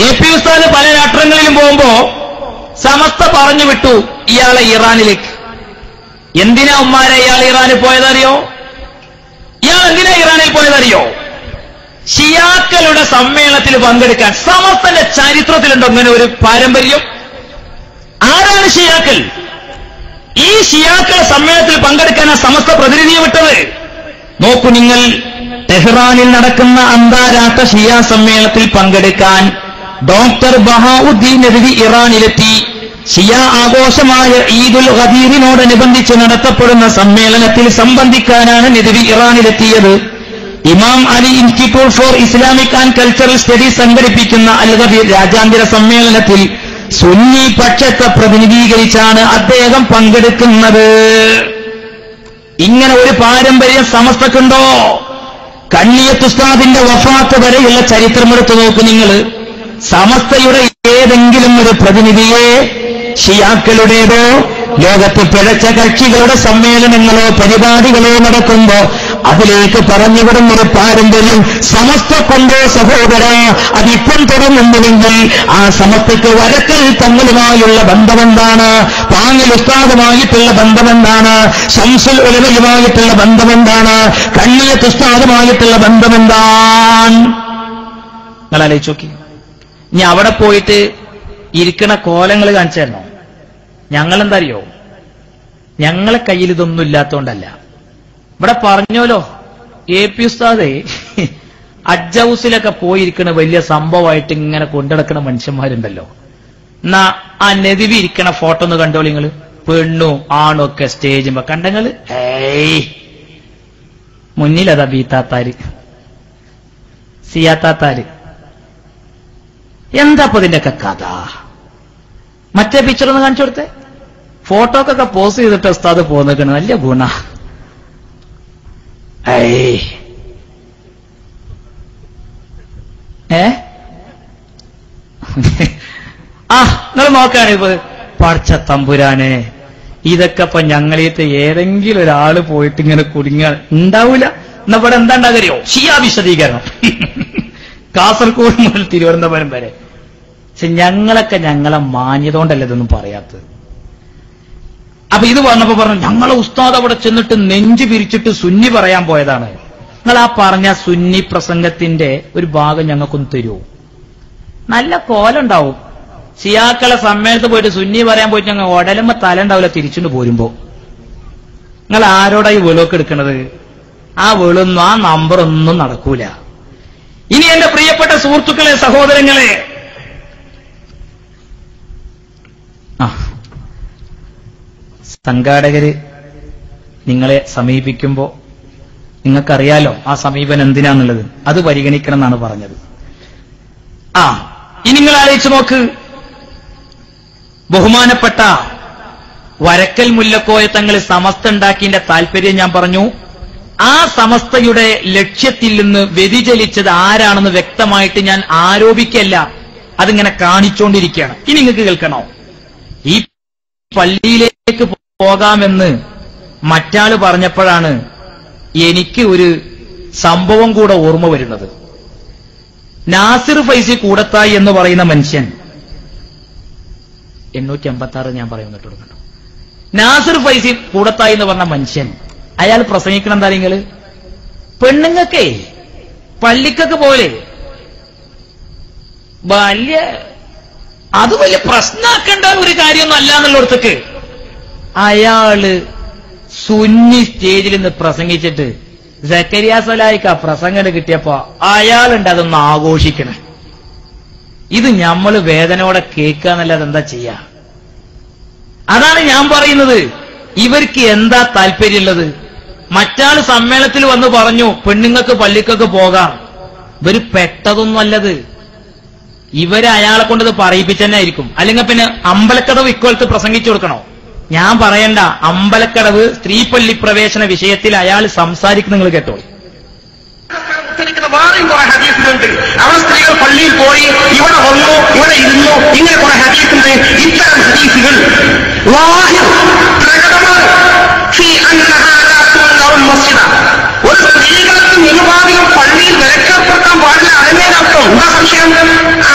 AP ഉസ്താദ് പല രാഷ്ട്രങ്ങളിലും പോകുമ്പോ സമസ്ത പറഞ്ഞു വിട്ടു ഇയാളെ ഇറാനിലേക്ക്. എന്തിനാ ഉമ്മാരെ ഇയാൾ ഇറാനിൽ പോയതറിയോ? ഇയാൾ എന്തിനാ ഇറാനിൽ പോയതറിയോ? ഷിയാക്കളുടെ സമ്മേളനത്തിൽ പങ്കെടുക്കാൻ. സമസ്തന്റെ ചരിത്രത്തിലുണ്ടോ അങ്ങനെ ഒരു പാരമ്പര്യം? ആരാണ് ഷിയാക്കൾ? ഈ ഷിയാക്കളുടെ സമ്മേളനത്തിൽ പങ്കെടുക്കാനാ സമസ്ത പ്രതിനിധിയെ വിട്ടത്. നോക്കൂ നിങ്ങൾ, ടെഹ്റാനിൽ നടക്കുന്ന അന്താരാഷ്ട്ര ഷിയ സമ്മേളനത്തിൽ പങ്കെടുക്കാൻ ഡോക്ടർ ബഹാഉദ്ദീൻ നദ്വി ഇറാനിലെത്തി. ഷിയ ആഘോഷമായ ഈദുൽ ഖദീറിനോടനുബന്ധിച്ച് നടത്തപ്പെടുന്ന സമ്മേളനത്തിൽ സംബന്ധിക്കാനാണ് നദ്വി ഇറാനിലെത്തിയത്. ഇമാം Ali institute four Islamic and cultural studies സംഘടിപ്പിക്കുന്ന അൽ ഖദീർ രാജ്യാന്തര സമ്മേളനത്തിൽ സുന്നി പക്ഷത്തെ പ്രതിനിധീകരിച്ചാണ് അദ്ദേഹം പങ്കെടുക്കുന്നത്. ഇങ്ങനെ ഒരു പാരമ്പര്യം സമസ്തക്കുണ്ടോ? കണ്ണിയത്ത് ഉസ്താദിന്റെ വഫാത്ത് വരെയുള്ള ചരിത്രമെടുത്തു നോക്ക് നിങ്ങൾ. സമസ്തയുടെ ഏതെങ്കിലും ഒരു പ്രതിനിധിയെ ഷിയാക്കളുടേതോ ലോകത്ത് പിഴച്ച കക്ഷികളുടെ സമ്മേളനങ്ങളോ പരിപാടികളോ നടക്കുമ്പോ അതിലേക്ക് പറഞ്ഞുവിടുന്നൊരു പാരമ്പര്യം സമസ്തക്കൊണ്ടോ സഹോദര? അതിപ്പം തുടങ്ങുന്നുവെങ്കിൽ ആ സമസ്തയ്ക്ക് വരക്കൽ തങ്ങളുമായുള്ള ബന്ധമെന്താണ്? പാങ്ങൽ ഉസ്താദുമായിട്ടുള്ള ബന്ധമെന്താണ്? ശംസുൽ ഉലമയുമായിട്ടുള്ള ബന്ധമെന്താണ്? കണ്ണിയത്ത് ഉസ്താദുമായിട്ടുള്ള ബന്ധമെന്താണ്? നിങ്ങൾ ആലോചിച്ച് നോക്കി. ഇനി അവിടെ പോയിട്ട് ഇരിക്കണ കോലങ്ങൾ കാണിച്ചു തരണോ? ഞങ്ങളെന്താ അറിയോ? ഞങ്ങളെ കയ്യിൽ ഇതൊന്നും ഇല്ലാത്തോണ്ടല്ല. ഇവിടെ പറഞ്ഞോലോ, AP ഉസ്താദ് ഹജ്ജ് ഹൗസിലൊക്കെ പോയിരിക്കണ വലിയ സംഭവമായിട്ട് ഇങ്ങനെ കൊണ്ടുനടക്കണ മനുഷ്യന്മാരുണ്ടല്ലോ. എന്നാ ആ നദിവി ഇരിക്കണ ഫോട്ടോ ഒന്ന് കണ്ടോളൂ നിങ്ങൾ. പെണ്ണും ആണും ഒക്കെ സ്റ്റേജുമ്പോ കണ്ടങ്ങള്. മുന്നിലതാ ബീത്താത്താര്, സിയാത്താത്താര്. എന്താ ഇതിന്റെയൊക്കെ കഥ? മറ്റേ പിക്ചർ ഒന്ന് കാണിച്ചു കൊടുത്തേ. ഫോട്ടോക്കൊക്കെ പോസ്റ്റ് ചെയ്തിട്ട് ഉസ്താദ് പോന്നിരിക്കണം. നല്ല ഗുണ. നിങ്ങൾ നോക്കാണ് ഇപ്പൊ. പടച്ച തമ്പുരാനെ, ഇതൊക്കെ ഇപ്പൊ ഞങ്ങളീത്ത് ഏതെങ്കിലും ഒരാള് പോയിട്ട് ഇങ്ങനെ കുടുങ്ങാൻ ഉണ്ടാവൂല. എന്നാ ഇവിടെ എന്താ ഉണ്ടാകറിയോ? ഷിയ വിശദീകരണം. കാസർഗോഡ് മുതൽ തിരുവനന്തപുരം വരെ. പക്ഷെ ഞങ്ങളൊക്കെ ഞങ്ങളെ മാന്യതോണ്ടല്ല ഇതൊന്നും പറയാത്തത്. അപ്പൊ ഇത് പറഞ്ഞപ്പോ പറഞ്ഞു ഞങ്ങളെ ഉസ്താദ് അവിടെ ചെന്നിട്ട് നെഞ്ചു പിരിച്ചിട്ട് സുന്നി പറയാൻ പോയതാണ്. നിങ്ങൾ ആ പറഞ്ഞ സുന്നി പ്രസംഗത്തിന്റെ ഒരു ഭാഗം ഞങ്ങൾക്കൊന്ന് തരുമോ? നല്ല കോലുണ്ടാവും. ഷിയാക്കളെ സമ്മേളനത്തിൽ പോയിട്ട് സുന്നി പറയാൻ പോയിട്ട് ഞങ്ങൾ ഉടലുമ്പോ തല ഉണ്ടാവില്ല തിരിച്ചുകൊണ്ട് പോരുമ്പോ. നിങ്ങൾ ആരോടാ ഈ വെളുവൊക്കെ എടുക്കണത്? ആ വെളൊന്നും ആ നമ്പറൊന്നും നടക്കൂല. ഇനി എന്റെ പ്രിയപ്പെട്ട സുഹൃത്തുക്കളെ, സഹോദരങ്ങളെ, സംഘാടകര് നിങ്ങളെ സമീപിക്കുമ്പോ നിങ്ങൾക്കറിയാലോ ആ സമീപനം എന്തിനാന്നുള്ളത്. അത് പരിഗണിക്കണം എന്നാണ് പറഞ്ഞത്. ഇനി നിങ്ങൾ ആലോചിച്ച് നോക്ക്. ബഹുമാനപ്പെട്ട വരക്കൽ മുല്ലക്കോയ തങ്ങൾ സമസ്ത ഉണ്ടാക്കിയതിന്റെ താല്പര്യം ഞാൻ പറഞ്ഞു. ആ സമസ്തയുടെ ലക്ഷ്യത്തിൽ നിന്ന് വ്യതിചലിച്ചത് ആരാണെന്ന് വ്യക്തമായിട്ട് ഞാൻ ആരോപിക്കല്ല, അതിങ്ങനെ കാണിച്ചുകൊണ്ടിരിക്കുകയാണ്. ഇനി നിങ്ങൾക്ക് കേൾക്കണോ? ഈ പള്ളിയിലേക്ക് പോകാമെന്ന് മറ്റാള് പറഞ്ഞപ്പോഴാണ് എനിക്ക് ഒരു സംഭവം കൂടെ ഓർമ്മ വരുന്നത്. നാസിർ ഫൈസി കൂടത്തായി എന്ന് പറയുന്ന മനുഷ്യൻ 856 ഞാൻ പറയുന്നിട്ട്. നാസിർ ഫൈസി കൂടത്തായി എന്ന് പറഞ്ഞ മനുഷ്യൻ അയാൾ പ്രസംഗിക്കണം എന്താ നിങ്ങള്? പെണ്ണുങ്ങൾക്കേ പള്ളിക്കൊക്കെ പോലെ അത് വലിയ പ്രശ്നമാക്കേണ്ട ഒരു കാര്യമൊന്നും അല്ല എന്നുള്ളടത്തേക്ക് അയാള് സുന്നി സ്റ്റേജിൽ നിന്ന് പ്രസംഗിച്ചിട്ട് സക്കരിയ സലായിക്ക് ആ പ്രസംഗം കിട്ടിയപ്പോ അയാളുണ്ട് അതൊന്ന് ആഘോഷിക്കണേ. ഇത് ഞമ്മള് വേദനയോടെ കേൾക്കാന്നല്ലാതെ എന്താ ചെയ്യാ? അതാണ് ഞാൻ പറയുന്നത്. ഇവർക്ക് എന്താ താല്പര്യമുള്ളത്? മറ്റാള് സമ്മേളനത്തിൽ വന്ന് പറഞ്ഞു പെണ്ണുങ്ങൾക്ക് പള്ളിക്കൊക്കെ പോകാം. ഇവര് പെട്ടതൊന്നുമല്ലത്. ഇവര് അയാളെ കൊണ്ടത് പറയിപ്പിച്ചെന്നായിരിക്കും. അല്ലെങ്കിൽ പിന്നെ അമ്പലക്കടവ് ഇക്കൊല്ലത്ത് പ്രസംഗിച്ചു കൊടുക്കണോ? ഞാൻ പറയണ്ട. അമ്പലക്കടവ് സ്ത്രീപള്ളി പ്രവേശന വിഷയത്തിൽ അയാൾ സംസാരിക്കുന്ന നിങ്ങൾ കേട്ടോ. വേറെയും കുറെ ഹദീസുകളുണ്ട്. അവിടെ സ്ത്രീകൾ പള്ളിയിൽ പോയി ഇവിടെ വന്നു ഇവിടെ ഇരുന്നു ഇങ്ങനെ കുറെ ഹദീസുണ്ട്. ഇത്തരം ഹദീസുകൾ ഒരു സ്ത്രീകൾക്ക് നിരുപാധികം പള്ളിയിൽ വിലക്കേർപ്പെടുത്താൻ പാടില്ല. അതിനേതർത്ഥം എന്താ സംശയം? ആ